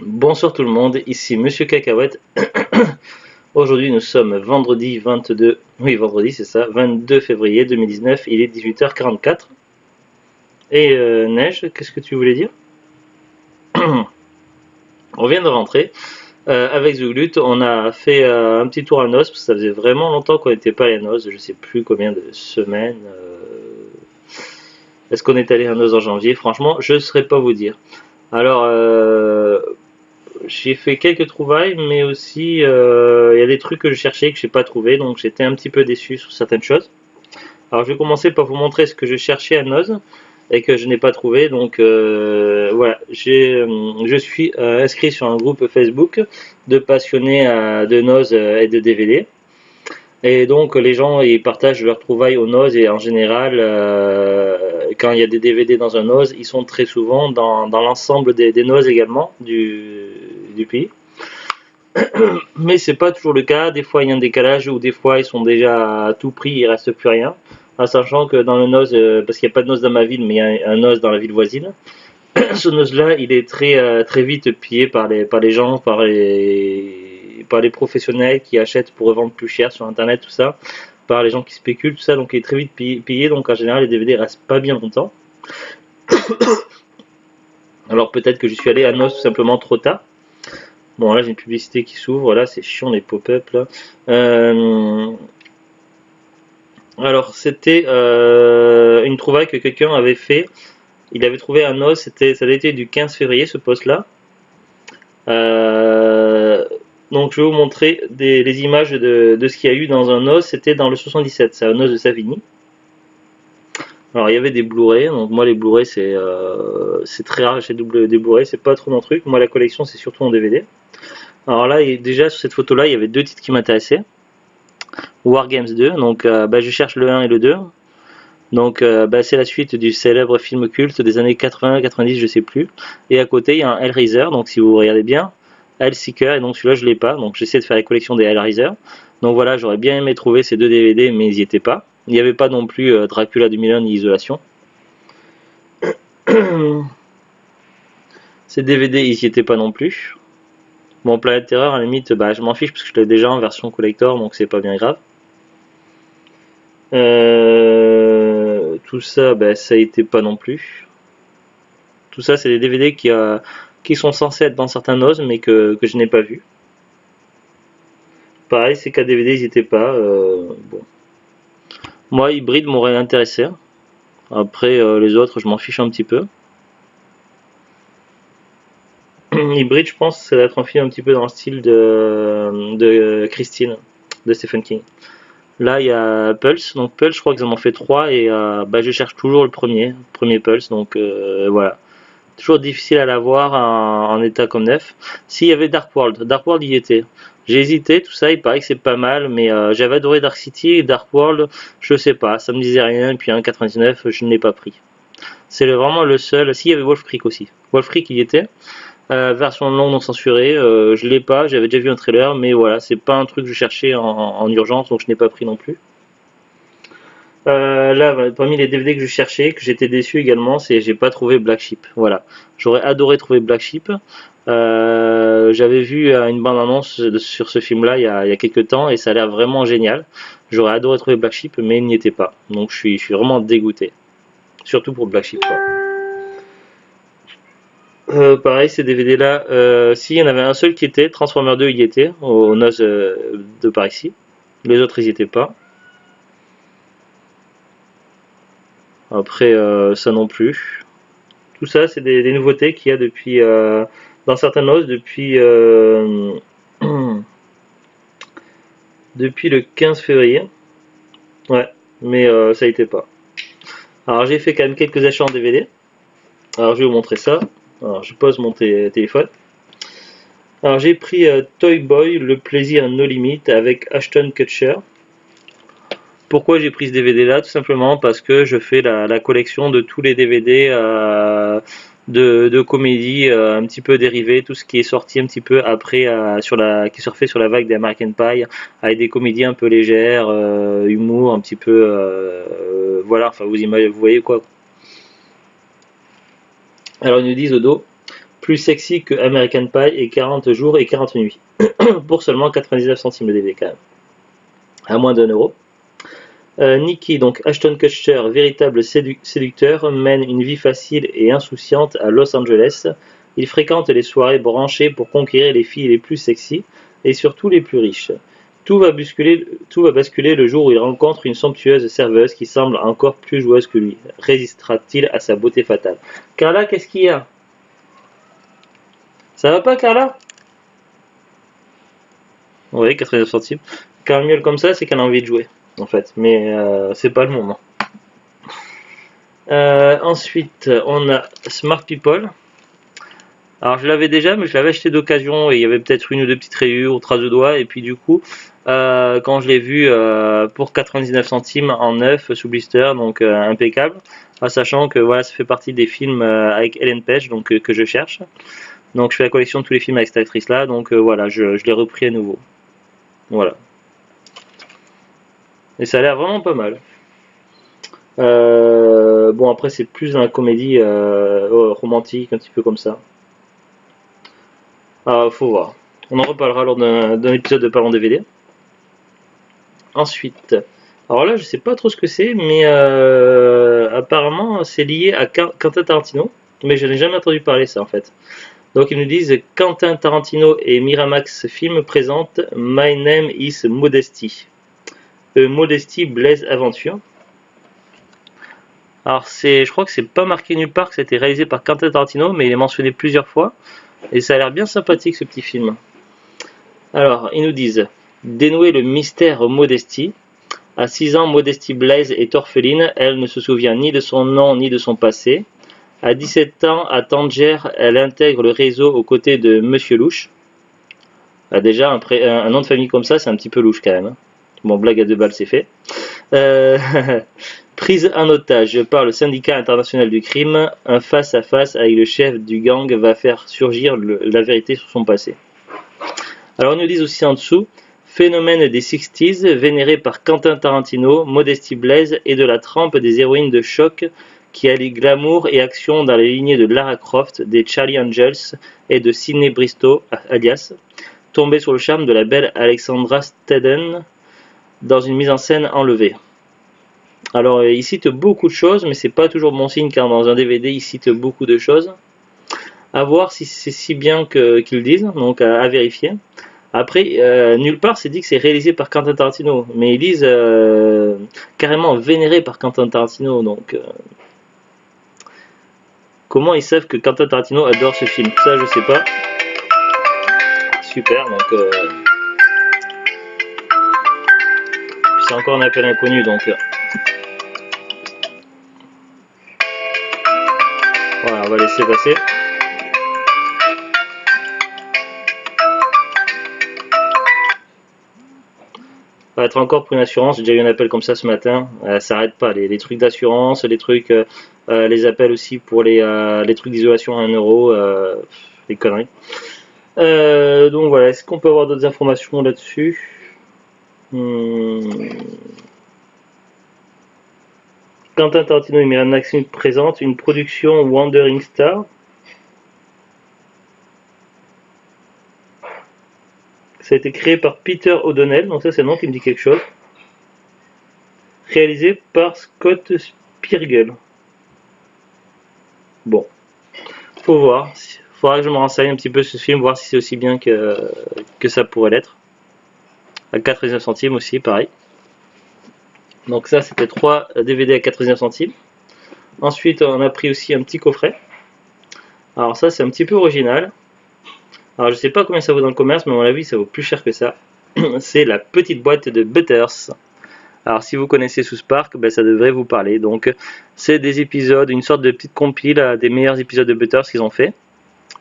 Bonsoir tout le monde, ici Monsieur Cacahuète. Aujourd'hui nous sommes vendredi 22, oui vendredi c'est ça, 22 février 2019, il est 18h44. Et Neige, qu'est-ce que tu voulais dire? On vient de rentrer. Avec Zuglut, on a fait un petit tour à Noz, parce que ça faisait vraiment longtemps qu'on n'était pas allé à Noz, je sais plus combien de semaines. Est-ce qu'on est allé à Noz en janvier? Franchement, je ne saurais pas vous dire. Alors, j'ai fait quelques trouvailles, mais aussi il y a des trucs que je cherchais que j'ai pas trouvé, donc j'étais un petit peu déçu sur certaines choses. Alors je vais commencer par vous montrer ce que je cherchais à Noz et que je n'ai pas trouvé. Donc voilà, je suis inscrit sur un groupe Facebook de passionnés de Noz et de DVD. Et donc les gens ils partagent leurs trouvailles au Noz et en général quand il y a des DVD dans un Noz, ils sont très souvent dans l'ensemble des Noz également du pays. Mais c'est pas toujours le cas, des fois il y a un décalage ou des fois ils sont déjà à tout prix, il reste plus rien. En sachant que dans le Noz, parce qu'il n'y a pas de Noz dans ma ville, mais il y a un Noz dans la ville voisine, ce Noz là il est très vite pillé par les gens, par les professionnels qui achètent pour revendre plus cher sur internet, tout ça, par les gens qui spéculent, tout ça, donc il est très vite pillé, donc en général les DVD restent pas bien longtemps. Alors peut-être que je suis allé à Noz tout simplement trop tard. Bon là j'ai une publicité qui s'ouvre, là c'est chiant les pop-up là. Alors c'était une trouvaille que quelqu'un avait fait. Il avait trouvé un os, ça datait du 15 février ce post là. Donc je vais vous montrer les images de ce qu'il y a eu dans un os, c'était dans le 77, c'est un os de Savigny. Alors il y avait des Blu-ray, donc moi les Blu-ray c'est très rare, j'ai des Blu-ray, c'est pas trop mon truc. Moi la collection c'est surtout en DVD. Alors là déjà sur cette photo là il y avait deux titres qui m'intéressaient. Wargames 2, donc je cherche le 1 et le 2. Donc c'est la suite du célèbre film culte des années 80-90, je sais plus. Et à côté il y a un Hellraiser, donc si vous regardez bien, Hellseeker, et donc celui-là je l'ai pas, donc j'essaie de faire la collection des Hellraiser. Donc voilà, j'aurais bien aimé trouver ces deux DVD, mais ils n'y étaient pas. Il n'y avait pas non plus Dracula 2001 ni Isolation. Ces DVD ils n'y étaient pas non plus. Bon, Planète Terreur, à la limite, je m'en fiche parce que je l'ai déjà en version collector, donc c'est pas bien grave. Tout ça, ça a été pas non plus. Tout ça, c'est des DVD qui sont censés être dans certains Noz, mais que je n'ai pas vu. Pareil, ces 4 DVD, ils étaient pas. Bon. Moi, Hybride m'aurait intéressé. Après, les autres, je m'en fiche un petit peu. Hybride, je pense, ça doit être un film un petit peu dans le style de Christine, de Stephen King. Là, il y a Pulse. Donc Pulse, je crois qu'ils en ont fait 3 et je cherche toujours le premier Pulse. Donc voilà. Toujours difficile à l'avoir en état comme neuf. S'il y avait Dark World, Dark World y était. J'ai hésité, tout ça, il paraît que c'est pas mal, mais j'avais adoré Dark City et Dark World, je sais pas, ça me disait rien, et puis en 99, je ne l'ai pas pris. C'est vraiment le seul. S'il y avait Wolf Creek aussi. Wolf Creek y était. Version longue non censurée, je l'ai pas, j'avais déjà vu un trailer, mais voilà, c'est pas un truc que je cherchais en urgence, donc je n'ai pas pris non plus. Là, parmi les DVD que je cherchais, que j'étais déçu également, c'est j'ai pas trouvé Black Sheep. Voilà, j'aurais adoré trouver Black Sheep. J'avais vu une bande-annonce sur ce film-là il y a quelques temps et ça a l'air vraiment génial. J'aurais adoré trouver Black Sheep, mais il n'y était pas. Donc je suis vraiment dégoûté, surtout pour Black Sheep, quoi. Pareil, ces DVD-là, si, il y en avait un seul qui était, Transformer 2 y était, au Noz de par ici. Les autres, ils y étaient pas. Après, ça non plus. Tout ça, c'est des nouveautés qu'il y a depuis, dans certains Noz, depuis le 15 février. Ouais, mais ça y était pas. Alors, j'ai fait quand même quelques achats en DVD. Alors, je vais vous montrer ça. Alors, je pose mon téléphone. Alors, j'ai pris Toy Boy, le plaisir no limite avec Ashton Kutcher. Pourquoi j'ai pris ce DVD là? Tout simplement parce que je fais la collection de tous les DVD de comédie un petit peu dérivées, tout ce qui est sorti un petit peu après qui surfait sur la vague des American Pie, avec des comédies un peu légères, humour un petit peu, voilà, enfin vous voyez quoi. Alors ils nous disent au dos, plus sexy que American Pie et 40 jours et 40 nuits. Pour seulement 99 centimes le DVD quand même. À moins d'1 euro. Nicky, donc Ashton Kutcher, véritable séducteur, mène une vie facile et insouciante à Los Angeles. Il fréquente les soirées branchées pour conquérir les filles les plus sexy et surtout les plus riches. Tout va basculer le jour où il rencontre une somptueuse serveuse qui semble encore plus joueuse que lui. Résistera-t-il à sa beauté fatale? Carla, qu'est-ce qu'il y a? Ça va pas, Carla? Oui, 89 centimes. Quand elle miaule comme ça, c'est qu'elle a envie de jouer, en fait. Mais c'est pas le moment. Ensuite, on a Smart People. Alors, je l'avais déjà, mais je l'avais acheté d'occasion et il y avait peut-être une ou deux petites rayures ou traces de doigts. Et puis, du coup, quand je l'ai vu pour 99 centimes en neuf sous blister, donc impeccable. Sachant que voilà, ça fait partie des films avec Ellen Page, donc que je cherche. Donc, je fais la collection de tous les films avec cette actrice-là. Donc, voilà, je l'ai repris à nouveau. Voilà. Et ça a l'air vraiment pas mal. Bon, après, c'est plus dans la comédie romantique, un petit peu comme ça. Faut voir. On en reparlera lors d'un épisode de Parlons DVD. Ensuite, alors là, je sais pas trop ce que c'est, mais apparemment, c'est lié à Quentin Tarantino. Mais je n'ai jamais entendu parler ça en fait. Donc ils nous disent Quentin Tarantino et Miramax Film présentent My Name is Modesty. Modesty Blaise Aventure. Alors je crois que c'est pas marqué nulle part que ça a été réalisé par Quentin Tarantino, mais il est mentionné plusieurs fois. Et ça a l'air bien sympathique ce petit film. Alors, ils nous disent dénouer le mystère Modesty. À 6 ans, Modesty Blaise est orpheline. Elle ne se souvient ni de son nom ni de son passé. À 17 ans, à Tanger, elle intègre le réseau aux côtés de Monsieur Louche. Déjà, un nom de famille comme ça, c'est un petit peu louche quand même. Bon, blague à 2 balles, c'est fait. Prise en otage par le syndicat international du crime, un face-à-face avec le chef du gang va faire surgir la vérité sur son passé. Alors, ils nous disent aussi en dessous, phénomène des 60s, vénéré par Quentin Tarantino, Modesty Blaise et de la trempe des héroïnes de choc qui allient glamour et action dans les lignées de Lara Croft, des Charlie Angels et de Sidney Bristow, alias, tombé sur le charme de la belle Alexandra Stedden dans une mise en scène enlevée. Alors, il cite beaucoup de choses, mais c'est pas toujours bon signe car dans un DVD, il cite beaucoup de choses. À voir si c'est si bien qu'ils disent, donc à vérifier. Après, nulle part c'est dit que c'est réalisé par Quentin Tarantino, mais ils disent carrément vénéré par Quentin Tarantino, donc comment ils savent que Quentin Tarantino adore ce film? Ça je sais pas. Super, donc c'est encore un appel inconnu, donc voilà, on va laisser passer. Ça va être encore pour une assurance, j'ai déjà eu un appel comme ça ce matin, ça n'arrête pas, les trucs d'assurance, les trucs, les appels aussi pour les trucs d'isolation à 1 euro, des conneries. Donc voilà, est-ce qu'on peut avoir d'autres informations là-dessus? Quentin Tarantino et Miramax Film présentent une production Wandering Star. Ça a été créé par Peter O'Donnell, donc ça c'est le nom qui me dit quelque chose. Réalisé par Scott Spiergel. Bon, faut voir. Il faudra que je me renseigne un petit peu sur ce film, voir si c'est aussi bien que ça pourrait l'être. À 99 centimes aussi, pareil. Donc ça c'était 3 DVD à 99 centimes. Ensuite on a pris aussi un petit coffret. Alors ça c'est un petit peu original. Alors je sais pas combien ça vaut dans le commerce, mais à mon avis ça vaut plus cher que ça. C'est la petite boîte de Butters. Alors si vous connaissez South Park, ben, ça devrait vous parler. Donc c'est des épisodes, une sorte de petite compile des meilleurs épisodes de Butters qu'ils ont fait.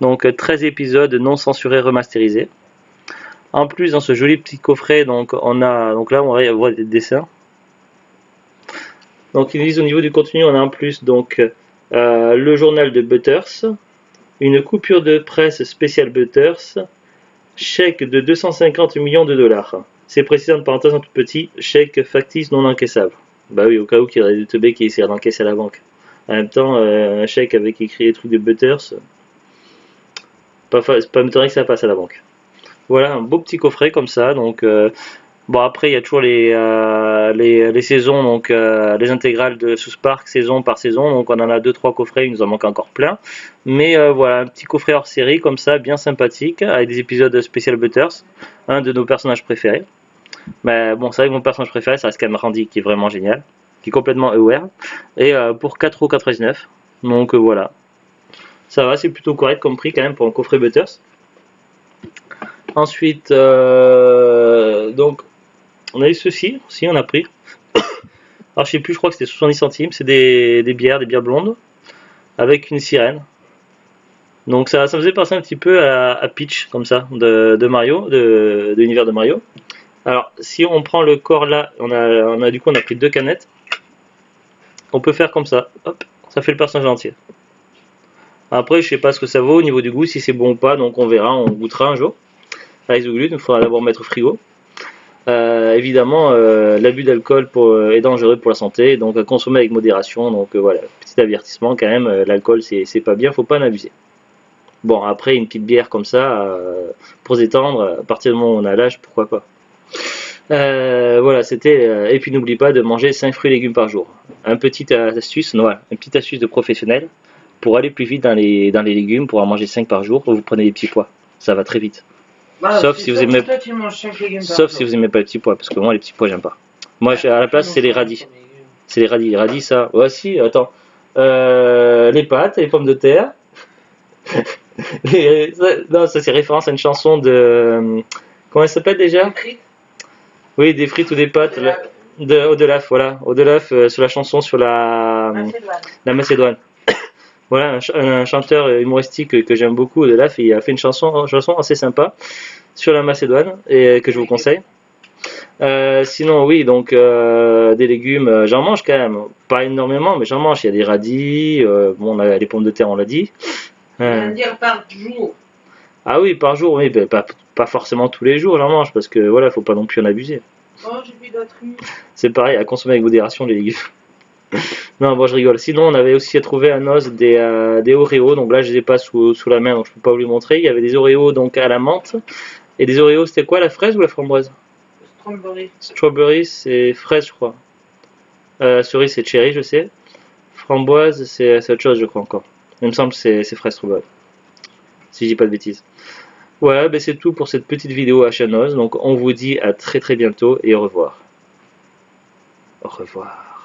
Donc 13 épisodes non censurés remasterisés. En plus dans ce joli petit coffret, donc là on va y avoir des dessins. Donc ils nous disent au niveau du contenu, on a en plus donc le journal de Butters, une coupure de presse spéciale Butters, chèque de 250 millions de dollars. C'est précisé en parenthèse en tout petit, chèque factice non encaissable. Bah oui, au cas où il y aurait des teubés qui essaieraient d'encaisser à la banque. En même temps, un chèque avec écrit les trucs de Butters, C'est pas m'étonnerait que ça passe à la banque. Voilà, un beau petit coffret comme ça. Donc, bon, après, il y a toujours les saisons, donc les intégrales de South Park, saison par saison. Donc, on en a 2-3 coffrets, il nous en manque encore plein. Mais voilà, un petit coffret hors série comme ça, bien sympathique, avec des épisodes spécial Butters, un de nos personnages préférés. Mais bon, c'est vrai que mon personnage préféré, ça reste quand même Randy, qui est vraiment génial, qui est complètement aware. Et pour 4,99€. Donc voilà. Ça va, c'est plutôt correct comme prix quand même pour un coffret Butters. Ensuite, donc, on a eu ceci, aussi on a pris. Alors je sais plus, je crois que c'était 70 centimes, c'est des bières blondes, avec une sirène. Donc ça me faisait penser un petit peu à Peach, comme ça, de Mario, de l'univers de Mario. Alors, si on prend le corps là, on a pris 2 canettes. On peut faire comme ça, hop, ça fait le personnage entier. Après, je sais pas ce que ça vaut au niveau du goût, si c'est bon ou pas, donc on verra, on goûtera un jour. Avec le gluten, il faudra d'abord mettre au frigo. Évidemment, l'abus d'alcool est dangereux pour la santé, donc à consommer avec modération. Donc voilà, petit avertissement quand même, l'alcool c'est pas bien, faut pas en abuser. Bon, après une petite bière comme ça, pour se détendre, à partir du moment où on a l'âge, pourquoi pas. Voilà, c'était. Et puis n'oublie pas de manger 5 fruits et légumes par jour. Une petite astuce de professionnel pour aller plus vite dans les légumes, pour en manger 5 par jour. Vous prenez les petits pois, ça va très vite. Bah, sauf si vous aimez pas les petits pois, parce que moi les petits pois j'aime pas. Moi à la place c'est les radis. C'est les radis. Les radis ça. Ouais si, attends. Les pâtes, les pommes de terre. Non, ça c'est référence à une chanson de. Comment elle s'appelle déjà? Oui, des frites ou des pâtes. Odelaf, voilà. Odelaf sur la chanson sur la Macédoine. Voilà, un chanteur humoristique que j'aime beaucoup, Odelaf, il a fait une chanson assez sympa sur la Macédoine et que je vous conseille. Sinon, oui, donc des légumes, j'en mange quand même, pas énormément, mais j'en mange. Il y a des radis, bon, on a les pommes de terre, on l'a dit. Dire par jour. Ah oui, par jour, oui, ben, pas forcément tous les jours, j'en mange parce que voilà, faut pas non plus en abuser. Oh, j'ai plus d'autres. C'est pareil, à consommer avec modération les légumes. Non, bon, je rigole. Sinon, on avait aussi trouvé à Noz des Oreos. Donc là, je les ai pas sous la main, donc je peux pas vous les montrer. Il y avait des Oreos donc à la menthe. Et des Oreos, c'était quoi, la fraise ou la framboise? Strawberry. Strawberry, c'est fraise, je crois. Cerise, c'est cherry, je sais. Framboise, c'est autre chose, je crois encore. Il me semble que c'est fraise strawberry. Si je dis pas de bêtises. Voilà, ben c'est tout pour cette petite vidéo à Noz. Donc on vous dit à très très bientôt et au revoir. Au revoir.